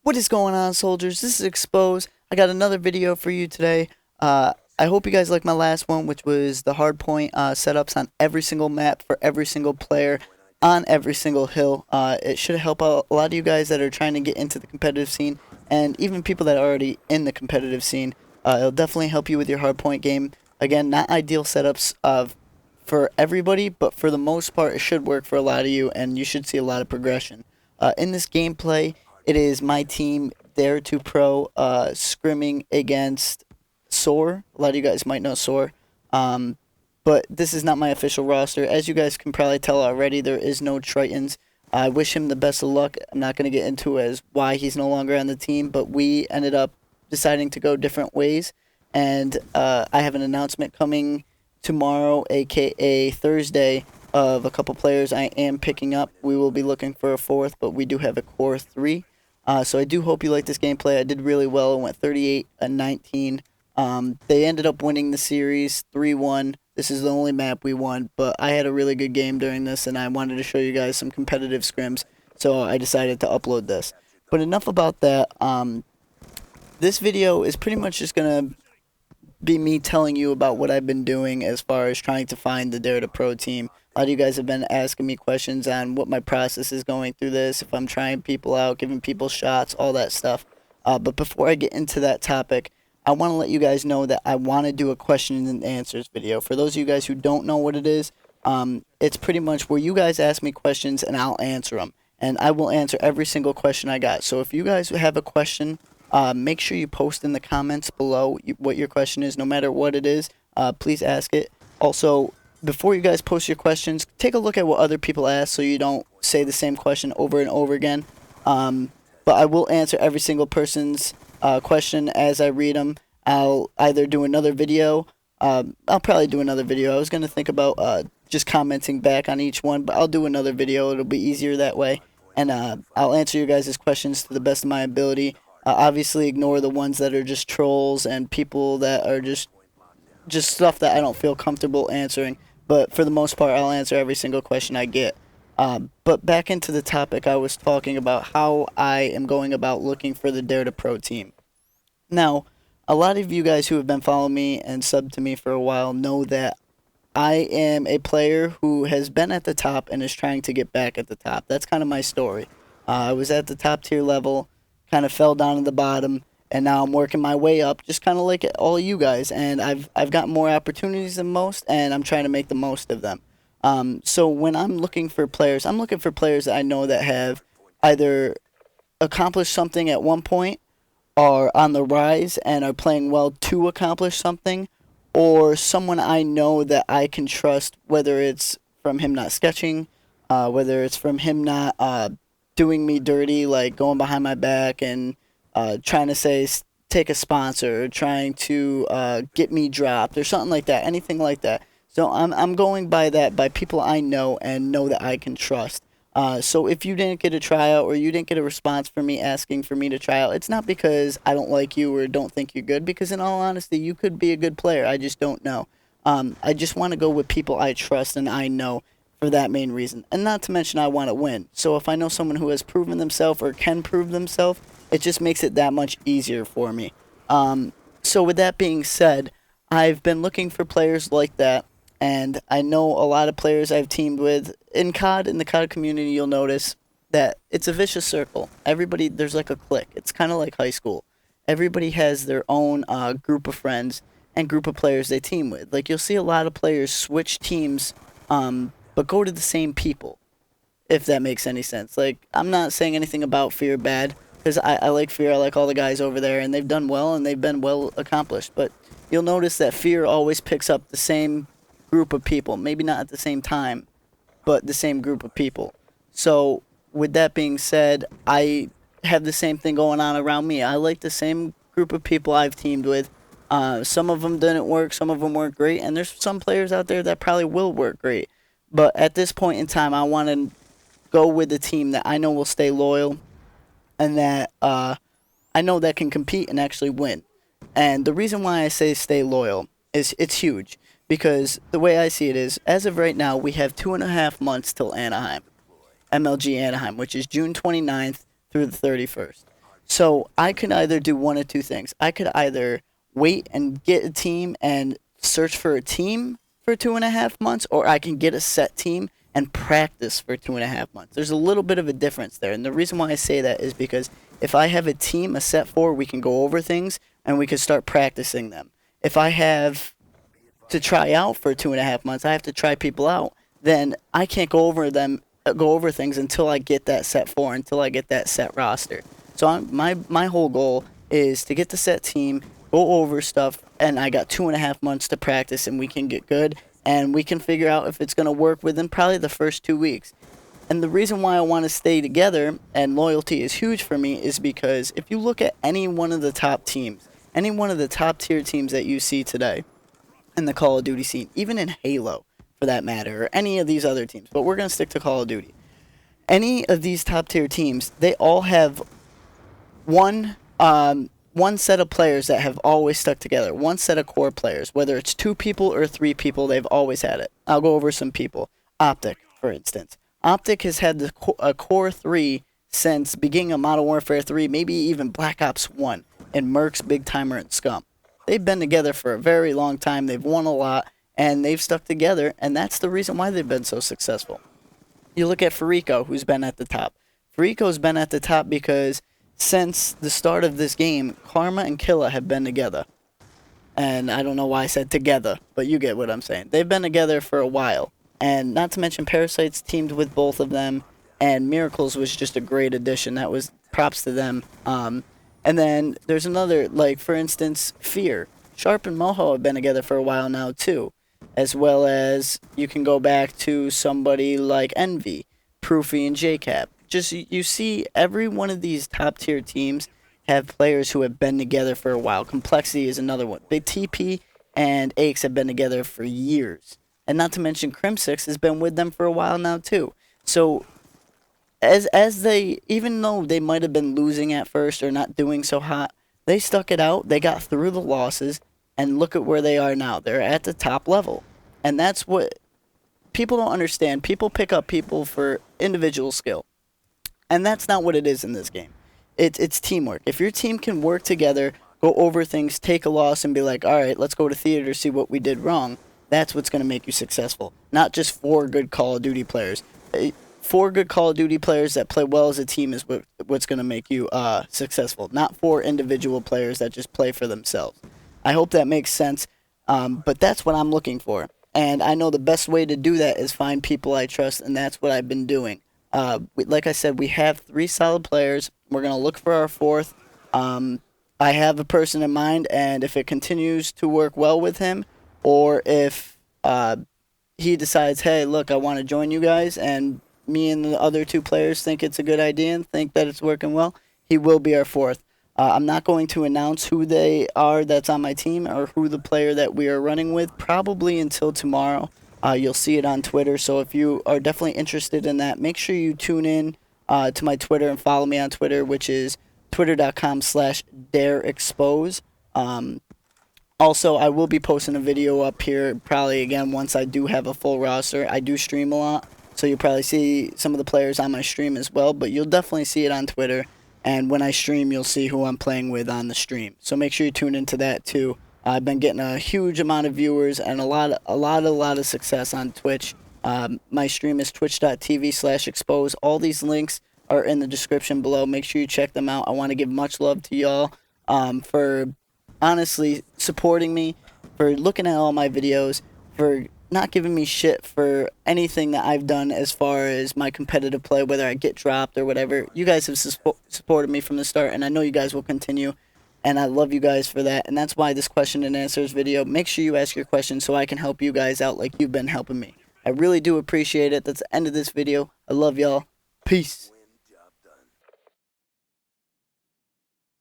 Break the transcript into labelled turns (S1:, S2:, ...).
S1: What is going on, soldiers? This is XpoZe. I got another video for you today. I hope you guys like my last one, which was the hardpoint setups on every single map for every single player on every single hill. It should help out a lot of you guys that are trying to get into the competitive scene, and even people that are already in the competitive scene. It'll definitely help you with your hardpoint game. Again, not ideal setups for everybody, but for the most part, it should work for a lot of you, and you should see a lot of progression. In this gameplay, it is my team, Dare to Pro, scrimming against Soar. A lot of you guys might know Soar. But this is not my official roster. As you guys can probably tell already, there is no Tritons. I wish him the best of luck. I'm not going to get into as why he's no longer on the team, but we ended up deciding to go different ways. And I have an announcement coming tomorrow, aka Thursday, of a couple players I am picking up. We will be looking for a fourth, but we do have a core 3. So I do hope you like this gameplay. I did really well. I went 38-19. They ended up winning the series 3-1. This is the only map we won, but I had a really good game during this, and I wanted to show you guys some competitive scrims, so I decided to upload this. But enough about that. This video is pretty much just going to be me telling you about what I've been doing as far as trying to find the Dare to Pro team. A lot of you guys have been asking me questions on what my process is going through this, if I'm trying people out, giving people shots, all that stuff. But before I get into that topic, I want to let you guys know that I want to do a question and answers video. For those of you guys who don't know what it is, it's pretty much where you guys ask me questions and I'll answer them. And I will answer every single question I got. So if you guys have a question, make sure you post in the comments below what your question is, no matter what it is. Please ask it. Also, before you guys post your questions, take a look at what other people ask so you don't say the same question over and over again. But I will answer every single person's question as I read them. I'll either do another video. I'll probably do another video. I was going to think about just commenting back on each one, but I'll do another video. It'll be easier that way. And I'll answer you guys' questions to the best of my ability. Obviously, ignore the ones that are just trolls and people that are just stuff that I don't feel comfortable answering. But for the most part, I'll answer every single question I get. But back into the topic, I was talking about how I am going about looking for the Dare to Pro team. Now, a lot of you guys who have been following me and subbed to me for a while know that I am a player who has been at the top and is trying to get back at the top. That's kind of my story. I was at the top tier level, kind of fell down to the bottom, and now I'm working my way up, just kind of like all you guys. And I've got more opportunities than most, and I'm trying to make the most of them. So when I'm looking for players, I'm looking for players that I know that have either accomplished something at one point, are on the rise and are playing well to accomplish something, or someone I know that I can trust, whether it's from him not sketching, whether it's from him not doing me dirty, like going behind my back and trying to take a sponsor, or trying to get me dropped, or something like that, anything like that. So I'm going by that, by people I know and know that I can trust. So if you didn't get a tryout or you didn't get a response from me asking for me to try out, it's not because I don't like you or don't think you're good, because in all honesty, you could be a good player. I just don't know. I just want to go with people I trust and I know for that main reason. And not to mention I want to win. So if I know someone who has proven themselves or can prove themselves, it just makes it that much easier for me. So with that being said, I've been looking for players like that. And I know a lot of players I've teamed with. In COD, in the COD community, you'll notice that it's a vicious circle. Everybody, there's like a clique. It's kind of like high school. Everybody has their own group of friends and group of players they team with. Like, you'll see a lot of players switch teams, but go to the same people, if that makes any sense. Like, I'm not saying anything about Fear bad, because I like Fear. I like all the guys over there, and they've done well, and they've been well accomplished. But you'll notice that Fear always picks up the same group of people, maybe not at the same time, but the same group of people. So with that being said, I have the same thing going on around me. I like the same group of people I've teamed with. Some of them didn't work, some of them weren't great, and there's some players out there that probably will work great. But at this point in time, I want to go with the team that I know will stay loyal and that I know that can compete and actually win. And the reason why I say stay loyal is it's huge. Because the way I see it is, as of right now, we have 2.5 months till Anaheim. MLG Anaheim, which is June 29th through the 31st. So I could either do one of two things. I could either wait and get a team and search for a team for 2.5 months, or I can get a set team and practice for 2.5 months. There's a little bit of a difference there. And the reason why I say that is because if I have a team, a set for, we can go over things and we can start practicing them. If I have to try out for 2.5 months, I have to try people out, then I can't go over things until I get that set for, until I get that set roster. So my whole goal is to get the set team, go over stuff, and I got 2.5 months to practice, and we can get good, and we can figure out if it's going to work within probably the first 2 weeks. And the reason why I want to stay together and loyalty is huge for me is because if you look at any one of the top teams, any one of the top tier teams that you see today in the Call of Duty scene, even in Halo for that matter, or any of these other teams, but we're going to stick to Call of Duty. Any of these top tier teams, they all have one set of players that have always stuck together. One set of core players, whether it's 2 people or 3 people, they've always had it. I'll go over some people. Optic, for instance. Optic has had a core 3 since beginning of Modern Warfare 3, maybe even Black Ops 1, and Mercs, Big Timer, and Scum. They've been together for a very long time. They've won a lot, and they've stuck together, and that's the reason why they've been so successful. You look at Farico, who's been at the top. Farico's been at the top because since the start of this game, Karma and Killa have been together. And I don't know why I said together, but you get what I'm saying. They've been together for a while. And not to mention Parasites teamed with both of them, and Miracles was just a great addition. That was props to them. And then there's another, like, for instance, Fear. Sharp and Moho have been together for a while now, too. As well as you can go back to somebody like Envy, Proofy, and JCap. Just, you see every one of these top tier teams have players who have been together for a while. Complexity is another one. Big TP and Aches have been together for years. And not to mention Crim6 has been with them for a while now, too. So as they, even though they might have been losing at first or not doing so hot, they stuck it out, they got through the losses, and look at where they are now. They're at the top level. And that's what people don't understand. People pick up people for individual skill. And that's not what it is in this game. It's teamwork. If your team can work together, go over things, take a loss, and be like, all right, let's go to theater, see what we did wrong, that's what's going to make you successful. Not just 4 good Call of Duty players. 4 good Call of Duty players that play well as a team is what's going to make you successful. Not 4 individual players that just play for themselves. I hope that makes sense, but that's what I'm looking for. And I know the best way to do that is find people I trust, and that's what I've been doing. Like I said, we have 3 solid players. We're going to look for our 4th. I have a person in mind, and if it continues to work well with him, or if he decides, hey, look, I want to join you guys, and me and the other 2 players think it's a good idea and think that it's working well, he will be our 4th. I'm not going to announce who they are that's on my team or who the player that we are running with, probably until tomorrow. You'll see it on Twitter, so if you are definitely interested in that, make sure you tune in to my Twitter and follow me on Twitter, which is twitter.com/DareXpoZe. Also, I will be posting a video up here probably again once I do have a full roster. I do stream a lot, so you'll probably see some of the players on my stream as well, but you'll definitely see it on Twitter. And when I stream, you'll see who I'm playing with on the stream. So make sure you tune into that too. I've been getting a huge amount of viewers and a lot of success on Twitch. My stream is twitch.tv/XpoZe. All these links are in the description below. Make sure you check them out. I want to give much love to y'all for honestly supporting me, for looking at all my videos, for not giving me shit for anything that I've done as far as my competitive play, whether I get dropped or whatever. You guys have supported me from the start, and I know you guys will continue, and I love you guys for that, and that's why this question and answers video, make sure you ask your questions so I can help you guys out like you've been helping me. I really do appreciate it. That's the end of this video. I love y'all. Peace.